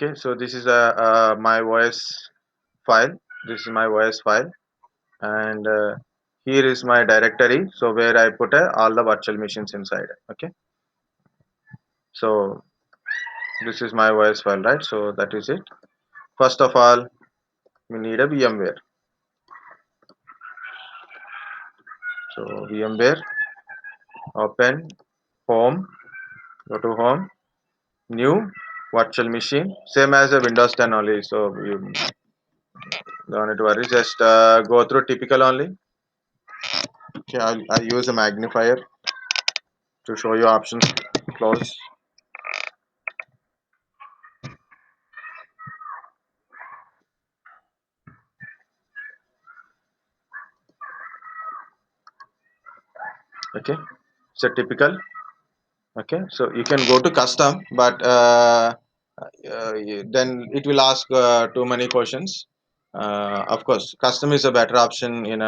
Okay, so this is a my OS file. This is my OS file, and here is my directory. So where I put all the virtual machines inside. Okay, so this is my OS file, right? So that is it. First of all, we need a VMware. So VMware, open, home, go to home, new, virtual machine, same as a Windows 10 only. So you don't need to worry. Just go through typical only. Okay, I'll use a magnifier to show you options close. Okay, so typical. Okay, so you can go to custom, but then it will ask too many questions. Of course, custom is a better option in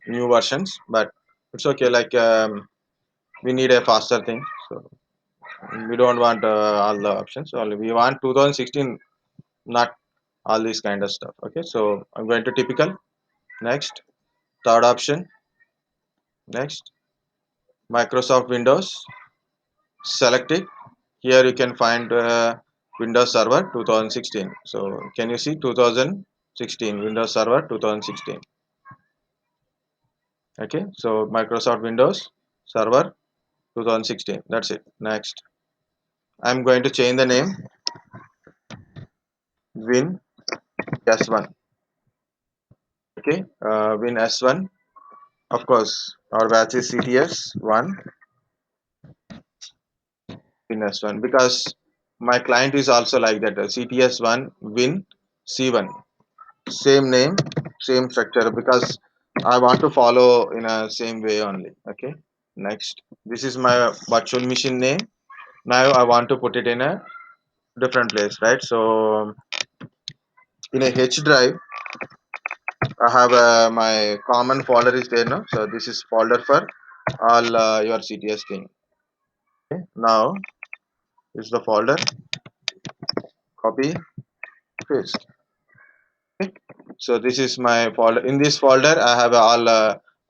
new versions, but it's okay. Like we need a faster thing, so we don't want all the options. Only we want 2016, not all this kind of stuff. Okay, so I'm going to typical. Next, third option. Next, Microsoft Windows. Select it. Here you can find Windows Server 2016. So can you see 2016 Windows Server 2016? Okay, so Microsoft Windows Server 2016. That's it. Next, I'm going to change the name Win S1. Okay, Win S1. Of course, our batch is CTS 1 Win S1 because my client is also like that. CTS 1 Win C1. Same name, same structure because I want to follow in a same way only. Okay, next, this is my virtual machine name. Now I want to put it in a different place, right? So in a H drive I have my common folder is there now. So this is folder for all your CTS thing. Okay, now this is the folder, copy, paste. Okay, so this is my folder. In this folder I have all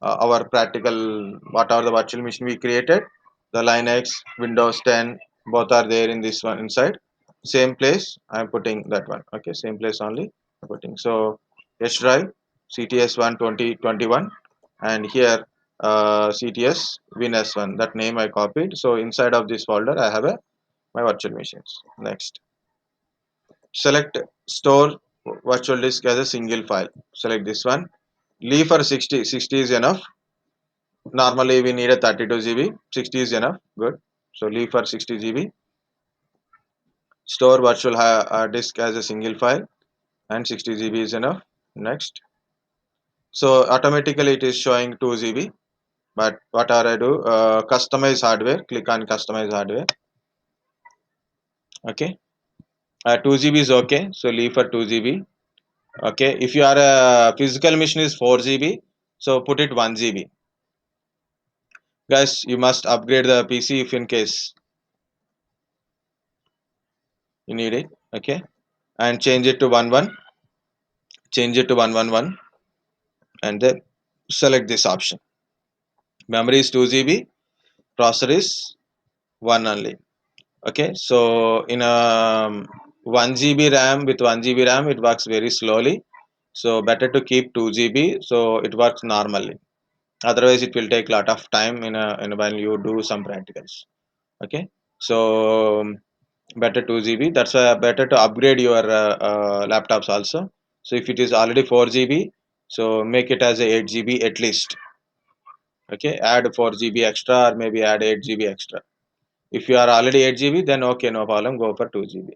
our practical, what are the virtual machine we created, the Linux, Windows 10, both are there in this one inside. Same place I'm putting that one. Okay, same place only I'm putting. So H drive CTS 1 2021, and here CTS WinS1, that name I copied. So inside of this folder I have my virtual machines. Next, select store virtual disk as a single file. Select this one. Leave for 60. 60 is enough. Normally we need a 32 GB. 60 is enough. Good. So leave for 60 GB. Store virtual disk as a single file, and 60 GB is enough. Next. So automatically it is showing 2 GB. But what are I do? Customize hardware. Click on customize hardware. Okay. 2 GB is okay. So leave for 2 GB. Okay, if you are a physical machine is 4 GB, so put it 1 GB. Guys, you must upgrade the PC if in case you need it. Okay, and change it to 11, change it to 111, and then select this option. Memory is 2 GB, processor is 1 only. Okay, so in a 1 GB RAM, with 1 GB RAM it works very slowly, so better to keep 2 GB so it works normally. Otherwise it will take a lot of time in when you do some practicals. Okay, so better 2 GB. That's why better to upgrade your laptops also. So if it is already 4 GB, so make it as a 8 GB at least. Okay, add 4 GB extra or maybe add 8 GB extra. If you are already 8 GB, then okay, no problem, go for 2 GB.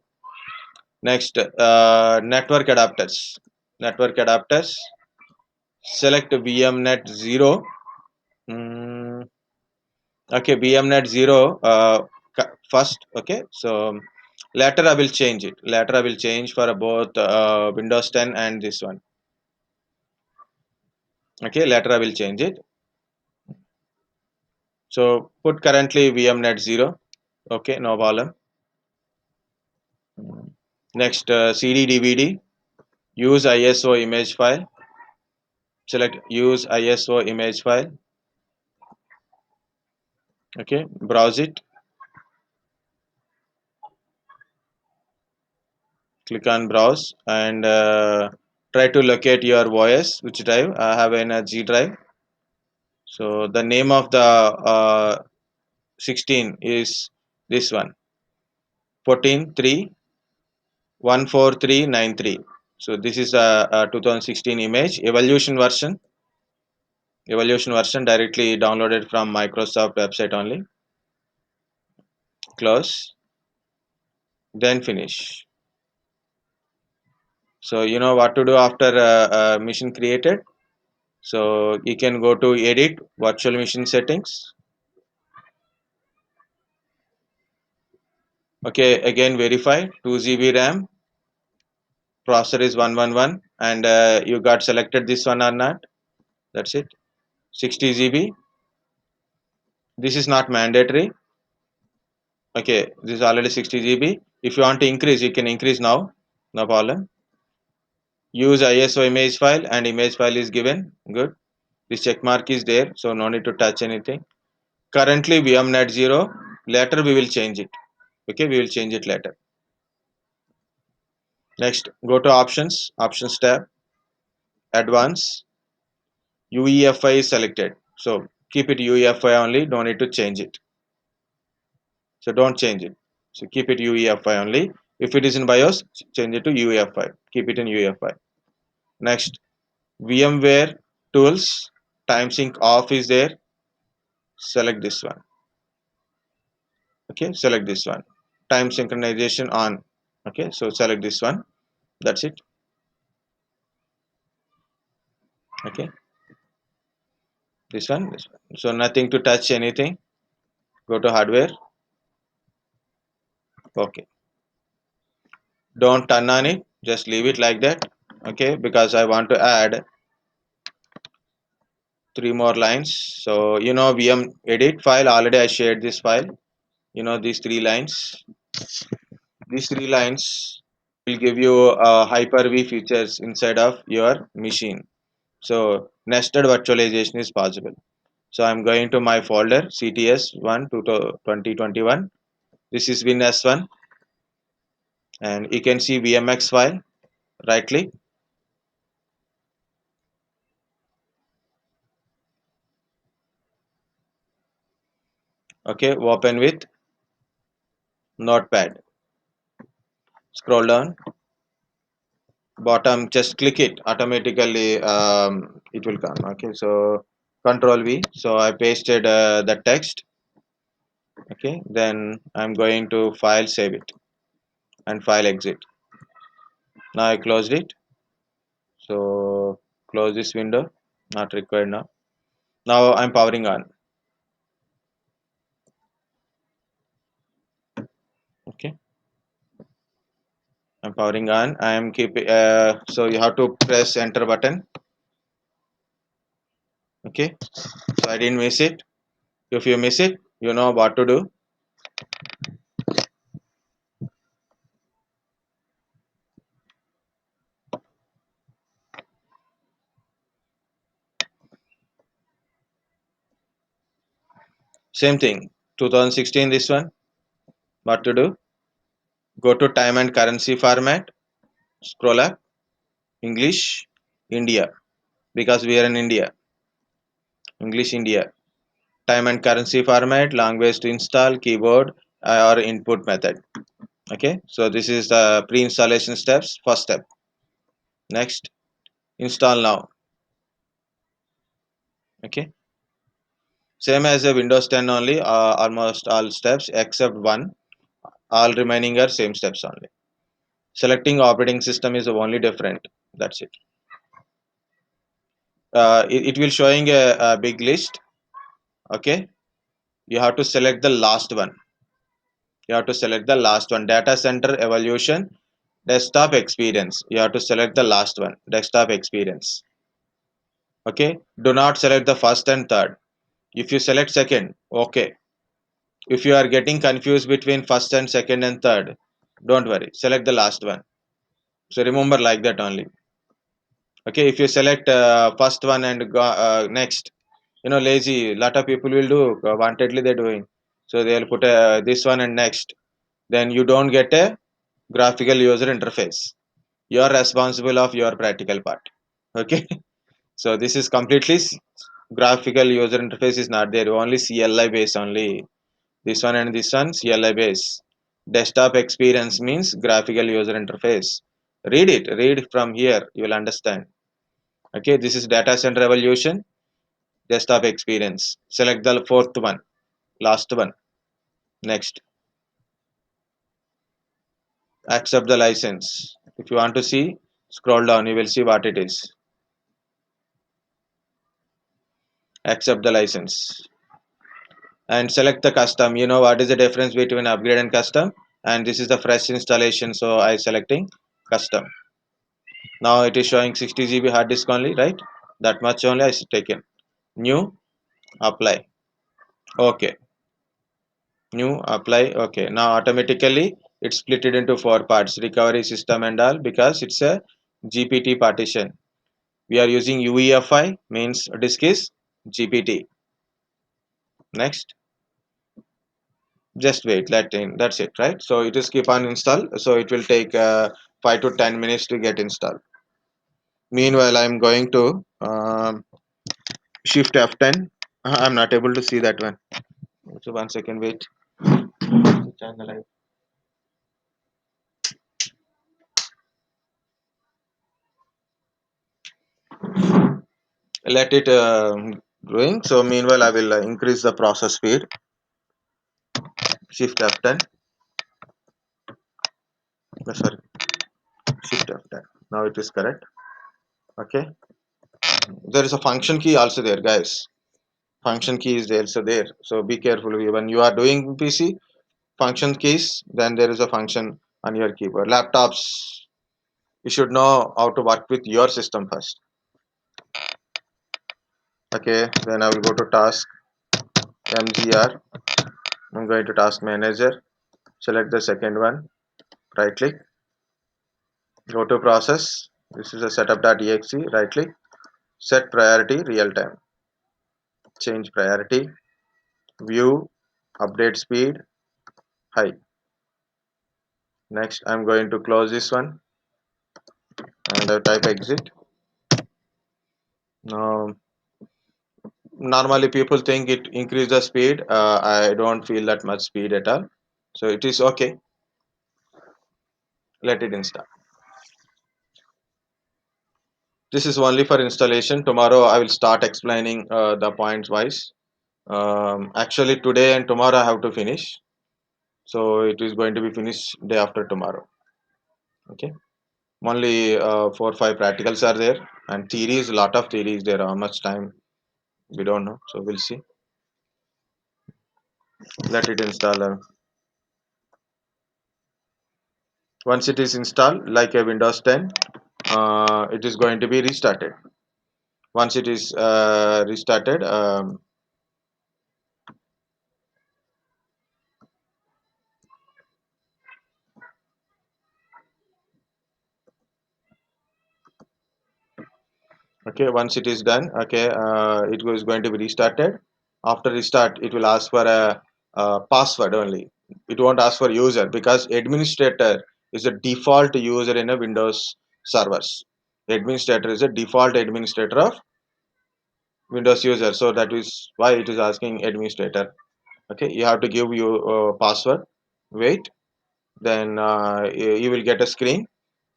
Next, network adapters. Network adapters, select VMnet 0. Mm, okay, VMnet 0 first. Okay, so later I will change it. Later I will change for both Windows 10 and this one. Okay, later I will change it. So put currently VMnet 0. Okay, no problem. Next, CD DVD. Use ISO image file. Select use ISO image file. Okay, browse it. Click on browse and try to locate your OS. Which drive? I have in a G drive. So the name of the 16 is this one, 14.3.14393. So this is a 2016 image evolution version directly downloaded from Microsoft website only. Close, then finish. So you know what to do after mission created. So you can go to edit virtual machine settings. Okay, again verify 2 GB RAM, processor is 111, and you got selected this one or not. That's it. 60 GB. This is not mandatory. Okay, this is already 60 GB. If you want to increase, you can increase now. No problem. Use ISO image file and image file is given. Good. This check mark is there, so no need to touch anything. Currently VMNet 0. Later we will change it. Okay, we will change it later. Next, go to options tab, advanced, UEFI is selected. So keep it UEFI only, don't need to change it. So don't change it. So keep it UEFI only. If it is in BIOS, change it to UEFI. Keep it in UEFI. Next, VMware tools, time sync off is there. Select this one. Okay, select this one. Time synchronization on. Okay, so select this one. That's it. Okay, this one. So nothing to touch anything. Go to hardware. Okay, don't turn on it. Just leave it like that. Okay, because I want to add 3 more lines. So you know VM edit file, already I shared this file. You know these 3 lines. These 3 lines will give you Hyper-V features inside of your machine. So nested virtualization is possible. So I'm going to my folder CTS1 2021. This is WinS1, and you can see VMX file. Right click. Okay, open with Notepad. Scroll down. Bottom, just click it, automatically it will come. Okay, so Control V. So I pasted the text. Okay, then I'm going to file, save it, and file exit. Now I closed it. So close this window, not required now. Now I'm powering on. Okay, I'm powering on. I am keeping so you have to press enter button. Okay, so I didn't miss it. If you miss it, you know what to do. Same thing, 2016, this one. What to do? Go to time and currency format, scroll up, English, India, because we are in India. English, India. Time and currency format, language to install, keyboard, or input method. Okay, so this is the pre-installation steps. First step. Next, install now. Okay, same as a Windows 10 only, almost all steps except one. All remaining are same steps only. Selecting operating system is only different. That's it. It will showing a big list. Okay, you have to select the last one. You have to select the last one. Data center evolution, desktop experience. You have to select the last one, desktop experience. Okay, do not select the first and third. If you select second, okay. If you are getting confused between first and second and third, don't worry, select the last one. So remember like that only. Okay, if you select first one and go, next, lazy, lot of people will do wantedly they're doing, so they'll put this one and next, then you don't get a graphical user interface. You're responsible of your practical part. Okay. So this is completely graphical user interface is not there, only CLI base only. This one and this one CLI base. Desktop experience means graphical user interface. Read from here, you will understand. Okay, this is data center evolution, desktop experience. Select the fourth one, last one. Next, accept the license. If you want to see, scroll down, you will see what it is. Accept the license and select the custom. You know what is the difference between upgrade and custom? And this is the fresh installation, so I selecting custom. Now it is showing 60 GB hard disk only, right? That much only I taken. New, apply. Okay. New, apply. Okay. Now automatically it's split it into four parts: recovery system and all, because it's a GPT partition. We are using UEFI, means disk is GPT. Next, just wait. That's it, right? So it is keep on install. So it will take 5 to 10 minutes to get installed. Meanwhile, I'm going to Shift F10. I'm not able to see that one. So 1 second, wait. Channel let it doing. So meanwhile, I will increase the process speed. Shift F10. Sorry, Shift F10. Now it is correct. Okay. There is a function key also there, guys. Function key is also there. So be careful when you are doing PC. Function keys, then there is a function on your keyboard. Laptops, you should know how to work with your system first. Okay, then I will go to task, mgr. I'm going to task manager. Select the second one, right click, go to process. This is a setup.exe, right click, set priority real time, change priority, view, update speed, high. Next, I'm going to close this one and type exit. Now, normally people think it increase the speed. I don't feel that much speed at all. So it is okay. Let it install. This is only for installation. Tomorrow I will start explaining the points wise. Actually today and tomorrow I have to finish. So it is going to be finished day after tomorrow. Okay. Only 4 or 5 practicals are there, and theories, lot of theories there. How much time we don't know. So we'll see. Let it install. Once it is installed, like a Windows 10, it is going to be restarted. Once it is restarted, okay, once it is done, okay, it is going to be restarted. After restart, it will ask for a password only. It won't ask for user, because administrator is a default user in a Windows servers. Administrator is a default administrator of Windows user, so that is why it is asking administrator. Okay, you have to give your password. Wait, then you will get a screen.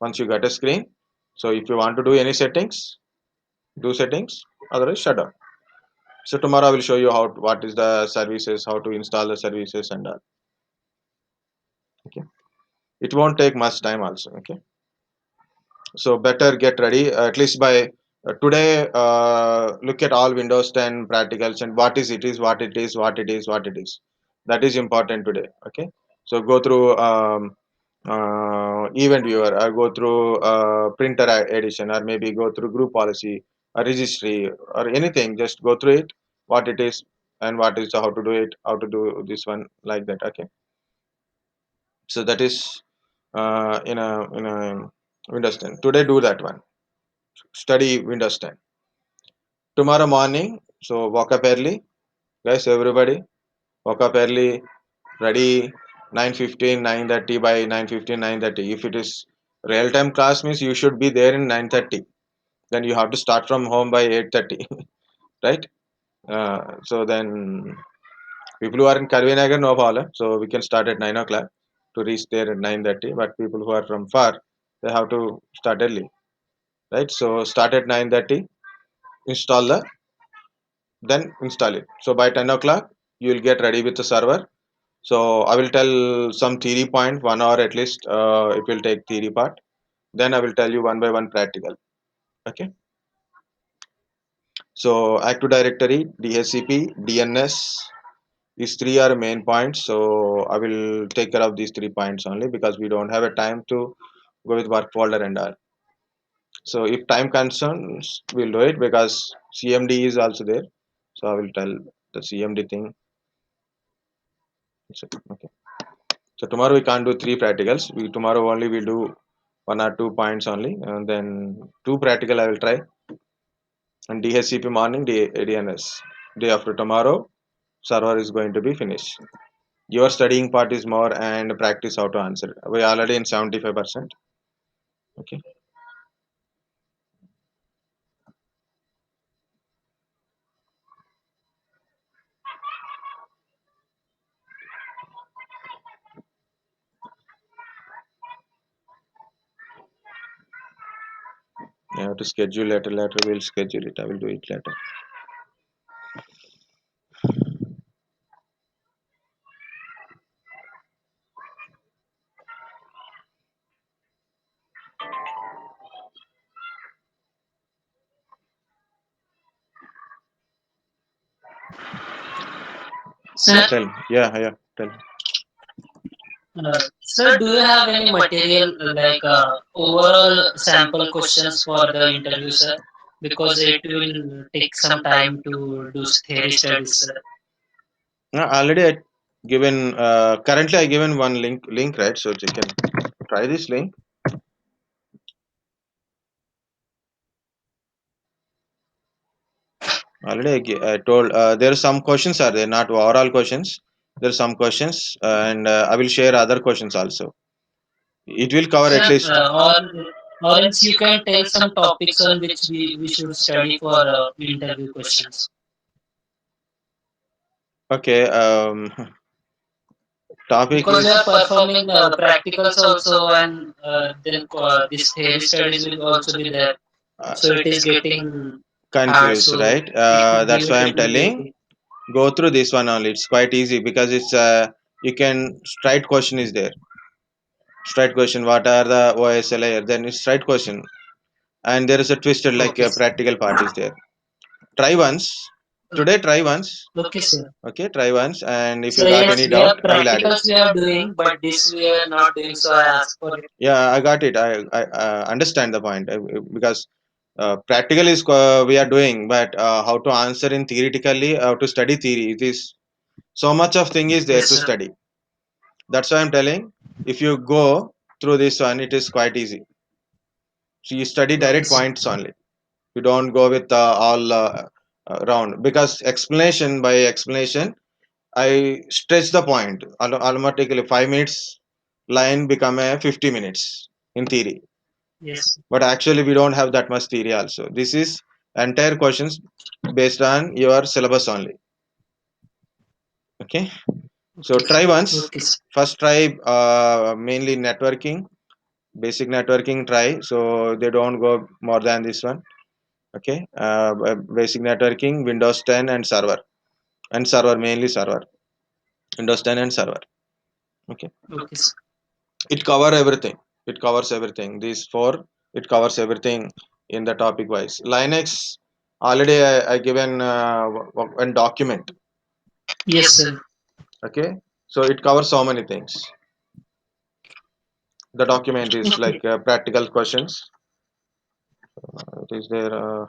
Once you get a screen, so if you want to do any settings, do settings, otherwise shut down. So tomorrow I will show you how what is the services, how to install the services and all. Okay, it won't take much time also. Okay, so better get ready at least by today. Look at all Windows 10 practicals and what is it is, what it is, what it is, what it is. That is important today. Okay, so go through event viewer, or go through printer edition, or maybe go through group policy, or registry, or anything. Just go through it, what it is, and what is how to do it, how to do this one, like that. Okay, so that is in a Windows 10. Today do that one. Study Windows 10. Tomorrow morning, so wake up early, guys. Everybody wake up early. Ready 9:15, 9:30 by 9:15, 9:30. If it is real time class means you should be there in 9:30. Then you have to start from home by 8:30, right? So then people who are in Karvinagar no problem. So we can start at 9 o'clock to reach there at 9:30. But people who are from far, they have to start early, right? So start at 9:30, install the, then install it. So by 10 o'clock, you will get ready with the server. So I will tell some theory point, 1 hour at least. It will take theory part. Then I will tell you one by one practical. Okay. So Active Directory, DHCP, DNS. These three are main points. So I will take care of these 3 points only because we don't have a time to go with work folder and all. So if time concerns, we'll do it because CMD is also there. So I will tell the CMD thing. Okay. So tomorrow we can't do three practicals. We tomorrow only we'll do 1 or 2 points only, and then two practical I will try. And DHCP morning, DNS. Day after tomorrow, server is going to be finished. Your studying part is more and practice how to answer. We already in 75%. Okay. I have to schedule later. Later we'll schedule it. I will do it later. Sir, Tell. Yeah, yeah. Tell. sir, do you have any material like overall sample questions for the interview, sir? Because it will take some time to do theory studies, sir. Already I given. Currently I given one link right. So you can try this link. Already I told there are some questions are there, not overall questions. There are some questions, and I will share other questions also. It will cover at Sir, least. or else you can tell some topics on which we should study for interview questions. Okay. Topic Because we is are performing practicals also, and then this theory studies will also be there. So it is getting hard. confused, So right? we should give That's it why I'm telling. immediately. Go through this one only. It's quite easy because it's you can straight question is there. Straight question. What are the OSLA? Then it's straight question, and there is a twisted like Okay, a sir. practical part is there. Try once. Today try once. Okay, sir. Okay, try once, and if So you got yes, any we have doubt, I will add it. practicals we are doing, but this we are not doing. So I ask for it. Yeah, I got it. I understand the point because practical is we are doing, but how to answer in theoretically, how to study theory. It is so much of thing is there Yes, to sir. study. That's why I'm telling. If you go through this one, it is quite easy. So you study Okay, direct sir. points only. You don't go with all round because explanation by explanation I stretch the point automatically. 5 minutes line become a 50 minutes in theory, Yes. but actually we don't have that much theory. Also, this is entire questions based on your syllabus only. Okay, so Okay, try sir. once. Okay, sir. First try mainly networking, basic networking. Try so they don't go more than this one. Okay, basic networking, Windows 10 and server mainly server, Windows 10 and server. Okay, Okay, sir. it cover everything. It covers everything. These four, it covers everything in the topic wise. Linux already I given one document. Yes, sir. Okay, so it covers so many things. The document is Okay. like practical questions. It is there.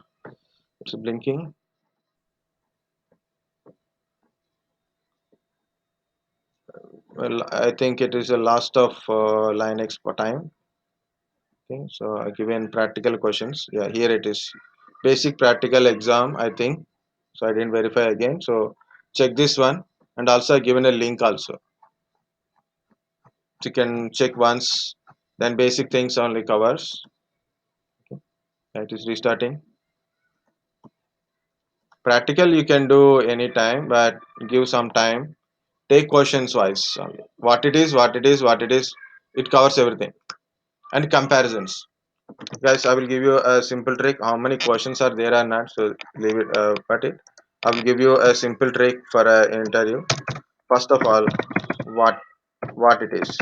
It's blinking. Well, I think it is the last of Linux for time. Okay, so I given practical questions. Yeah, here it is. Basic practical exam, I think. So I didn't verify again. So check this one, and also I given a link also. You can check once. Then basic things only covers. It is restarting. Practical you can do anytime, but give some time. Take questions wise only. What it is, what it is, what it is. It covers everything. And comparisons. Guys, I will give you a simple trick. How many questions are there or not? So leave it. But it. I will give you a simple trick for an interview. First of all, what what it is.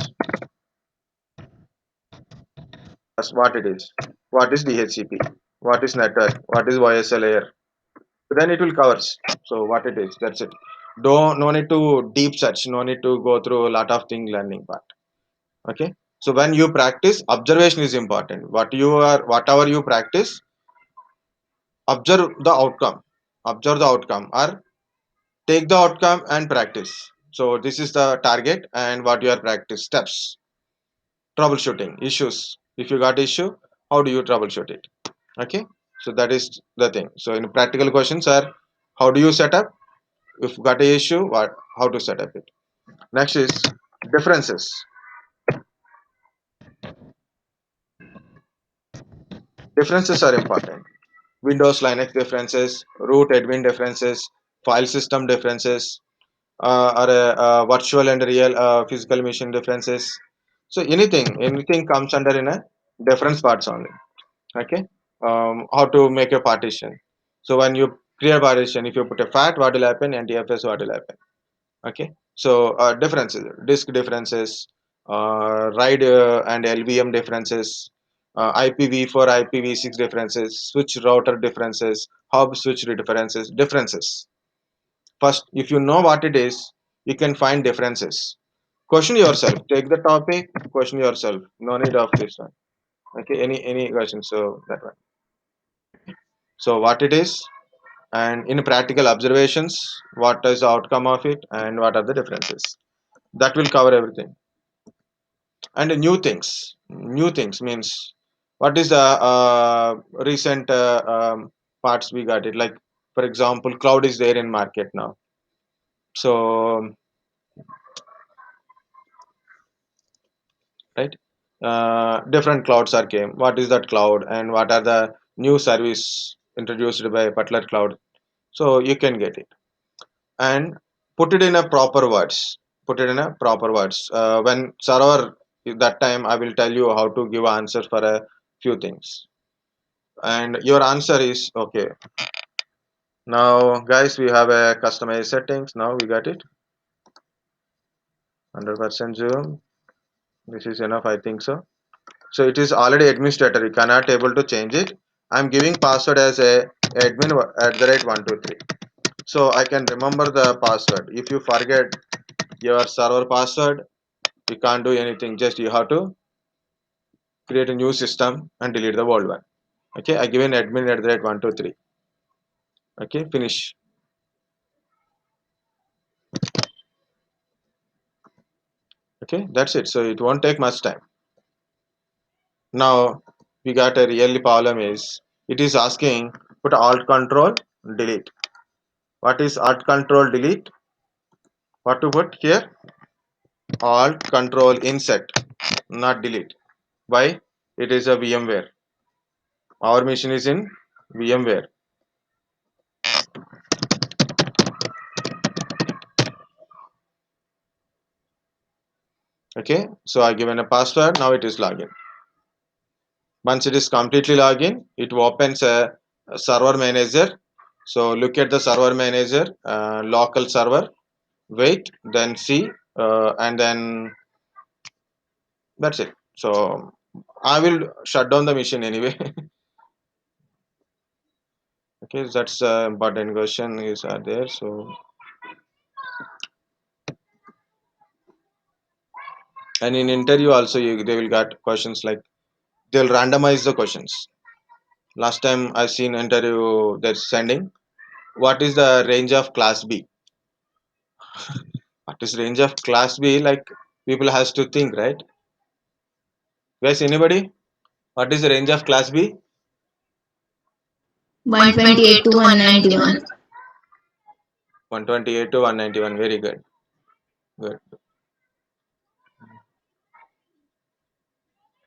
First, what it is. What is DHCP? What is network? What is YSL layer? Then it will covers. So what it is. That's it. Don't no need to deep search. No need to go through a lot of thing learning part. Okay. So when you practice, observation is important. Whatever you practice, observe the outcome. Observe the outcome or take the outcome and practice. So this is the target and what your practice steps. Troubleshooting issues. If you got issue, how do you troubleshoot it? Okay. So that is the thing. So in practical questions are how do you set up? If you got a issue, what how to set up it. Next is differences. Differences are important. Windows Linux differences, root admin differences, file system differences, or virtual and real physical machine differences. So anything comes under in a difference parts only. Okay, how to make a partition. So when you create partition, if you put a fat, what will happen? NTFS, what will happen? Okay, so differences, disk differences, RAID and LVM differences, IPv4, IPv6 differences, switch router differences, hub switch differences. First, if you know what it is, you can find differences. Question yourself. Take the topic. Question yourself. No need of this one. Okay. Any question? So that one. So what it is, and in practical observations, what is the outcome of it, and what are the differences? That will cover everything. And new things means what is the recent parts we got it, like for example cloud is there in market now. So right, different clouds are came. What is that cloud and what are the new service introduced by particular cloud? So you can get it and put it in a proper words. Put it in a proper words. When server that time I will tell you how to give answer for a few things. And your answer is okay. Now guys, we have a customized settings. Now we got it. 100% zoom. This is enough, I think so. So it is already administrator. You cannot able to change it. I'm giving password as a admin at the rate 123. So I can remember the password. If you forget your server password, you can't do anything. Just you have to create a new system and delete the old one. Okay, I given admin at the rate 123. Okay, finish. Okay, that's it. So it won't take much time. Now we got a really problem is it is asking put alt control delete. What is alt control delete? What to put here? Alt control insert, not delete. Why? It is a VMware. Our machine is in VMware. Okay, so I given a password. Now it is login. Once it is completely login, it opens a server manager. So look at the server manager, local server. Wait, then see, and then that's it. So I will shut down the machine anyway. Okay, that's important question is there. So and in interview also they will get questions like they'll randomize the questions. Last time I seen interview they're sending what is the range of class B? What is range of class B? Like people has to think, right? Guys, anybody? What is the range of class B? 128 to 191. 128 to 191. Very good. Good.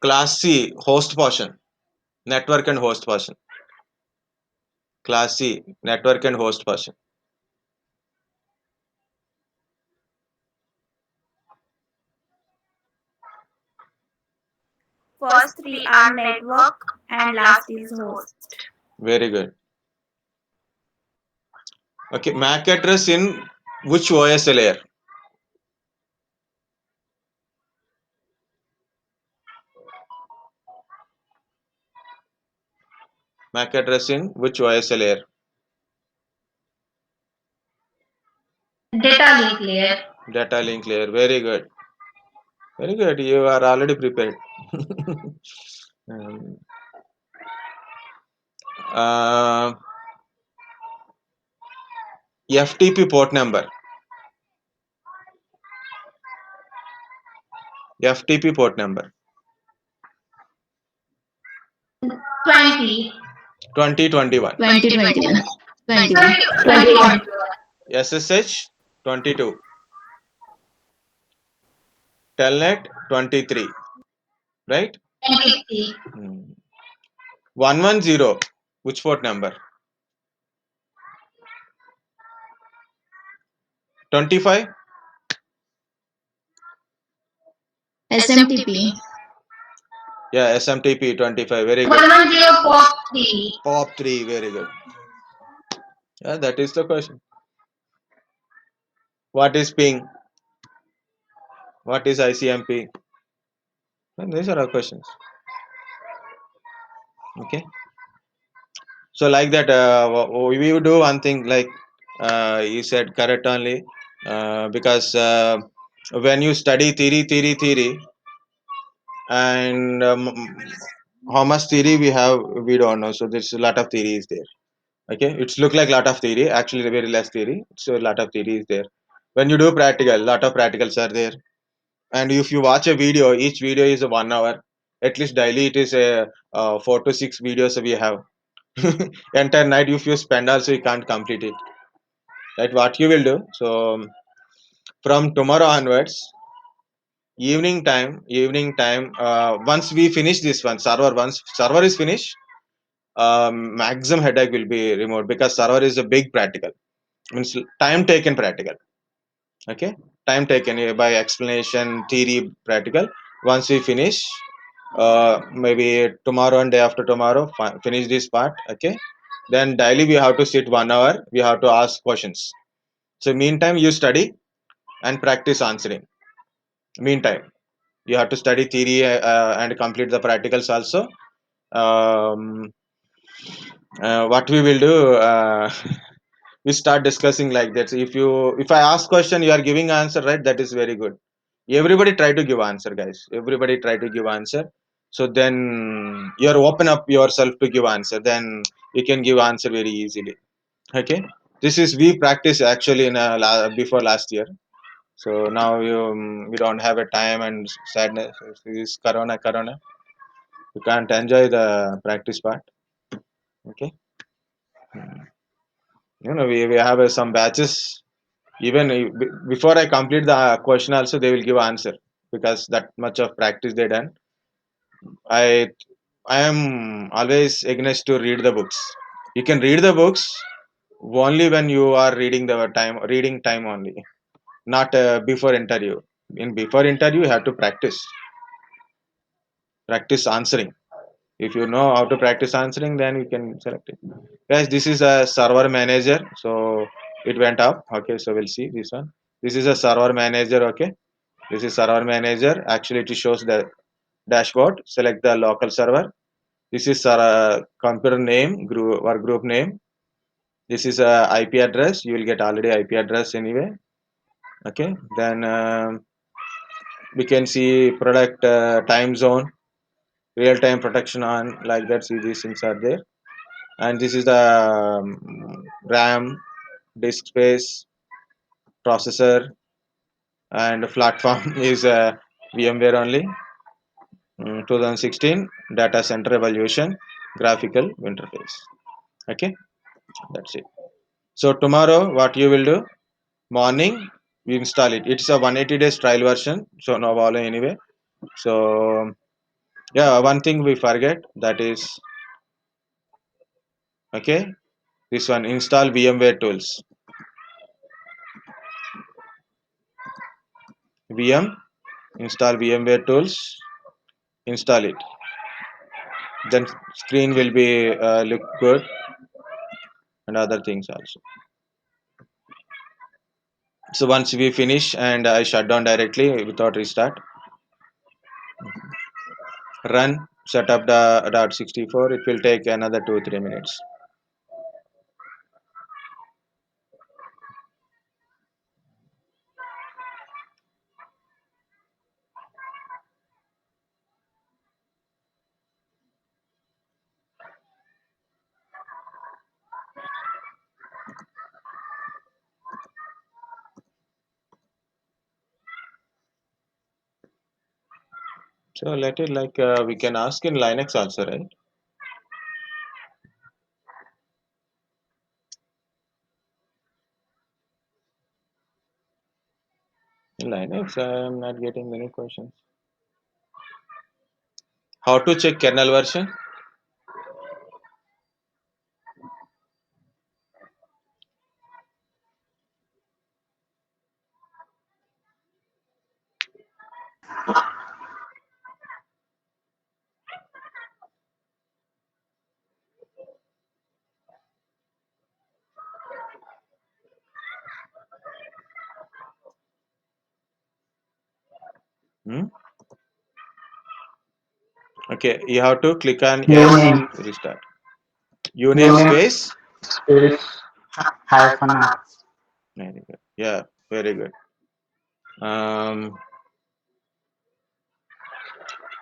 Class C, host portion. Network and host portion. Class C, network and host portion. First three are network and last is host. Very good. Okay, MAC address in which OS layer? MAC address in which OS layer? Data link layer. Data link layer. Very good. Very good. You are already prepared. Um, uh, FTP port number. FTP port number. 20. 2021. 2021. 21. 21. SSH 22. Telnet 23. Right? 23. 110. Which port number? 25. SMTP. Yeah, SMTP 25. Very good. 110 port 3. POP 3. Very good. Yeah, that is the question. What is ping? What is ICMP? And these are our questions. Okay. So like that, we will do one thing like you said correct only because when you study theory, and how much theory we have, we don't know. So there's a lot of theory is there. Okay, it's look like lot of theory. Actually, very less theory. So a lot of theory is there. When you do practical, lot of practicals are there. And if you watch a video, each video is a 1 hour. At least daily, it is a 4 to 6 videos we have. Entire night if you spend also you can't complete it. Right? What you will do? So from tomorrow onwards, evening time. Once we finish this one, once server is finished, maximum headache will be removed because server is a big practical. Means time taken practical. Okay, time taken by explanation, theory, practical. Once we finish, maybe tomorrow and day after tomorrow, finish this part. Okay, then daily we have to sit 1 hour. We have to ask questions. So meantime, you study and practice answering. Meantime, you have to study theory and complete the practicals also. Um, what we will do? We start discussing like that. So if I ask question, you are giving answer, right? That is very good. Everybody try to give answer, guys. Everybody try to give answer. So then you are open up yourself to give answer. Then you can give answer very easily. Okay. This is we practice actually in before last year. So now we don't have a time and sadness. This corona. You can't enjoy the practice part. Okay. We have some batches. Even before I complete the question, also they will give answer because that much of practice they done. I I am always against to read the books. You can read the books only when you are reading time only, not before interview. In before interview, you have to practice answering. If you know how to practice answering, then you can select it. Guys, this is a server manager. So it went up. Okay, so we'll see this one. This is a server manager. Okay, this is server manager. Actually, it shows the dashboard. Select the local server. This is computer name, group name. This is a IP address. You will get already IP address anyway. Okay, then we can see product time zone, real time protection on, like that. See, these things are there. And this is the RAM, disk space, processor, and platform is VMware only. 2016 data center evaluation graphical interface. Okay, that's it. So tomorrow what you will do? Morning we install it. It's a 180 days trial version, so no problem anyway. So yeah, one thing we forget, that is, okay, this one, install VMware tools. VM, install VMware tools, install it. Then screen will be look good, and other things also. So once we finish and I shut down directly without restart, run setup the .64, it will take another 2-3 minutes. So let it, like, we can ask in Linux also, right? In Linux, I am not getting many questions. How to check kernel version? Hmm? Okay, you have to click on Uname yes, restart. Uname space. space hyphen R. Very good. Yeah, very good. Um,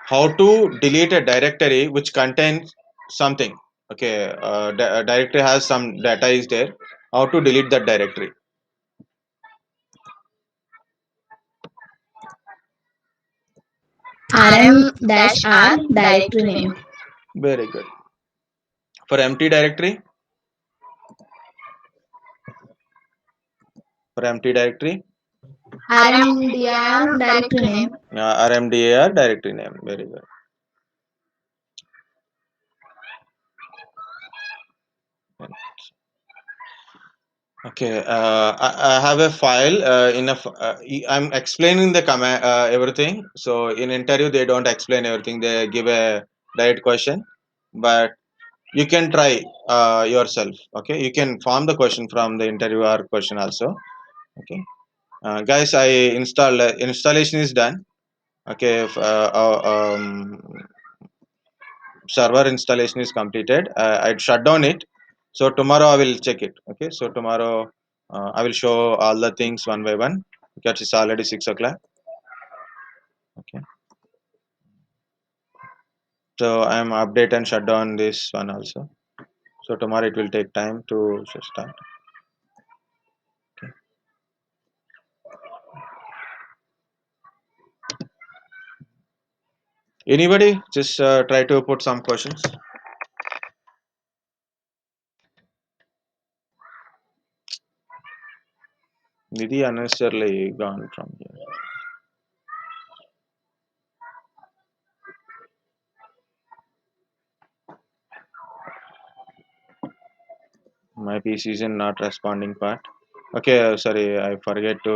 how to delete a directory which contains something? Okay, a directory has some data is there. How to delete that directory? rm-r directory name. Very good. For empty directory, for empty directory, rmdir directory name. RMDAR directory name. Very good. Okay, I have a file I'm explaining the command, everything. So in interview they don't explain everything. They give a direct question, but you can try yourself. Okay, you can form the question from the interviewer question also. Okay, guys, I install installation is done. Okay, server installation is completed. I'd shut down it. So tomorrow I will check it. Okay, so tomorrow I will show all the things one by one because it's already 6 o'clock. Okay, so I am update and shut down this one also. So tomorrow it will take time to start. Anybody just try to put some questions. Nidhi unnecessarily gone from here. My PC is in not responding part. Okay, sorry, I forget to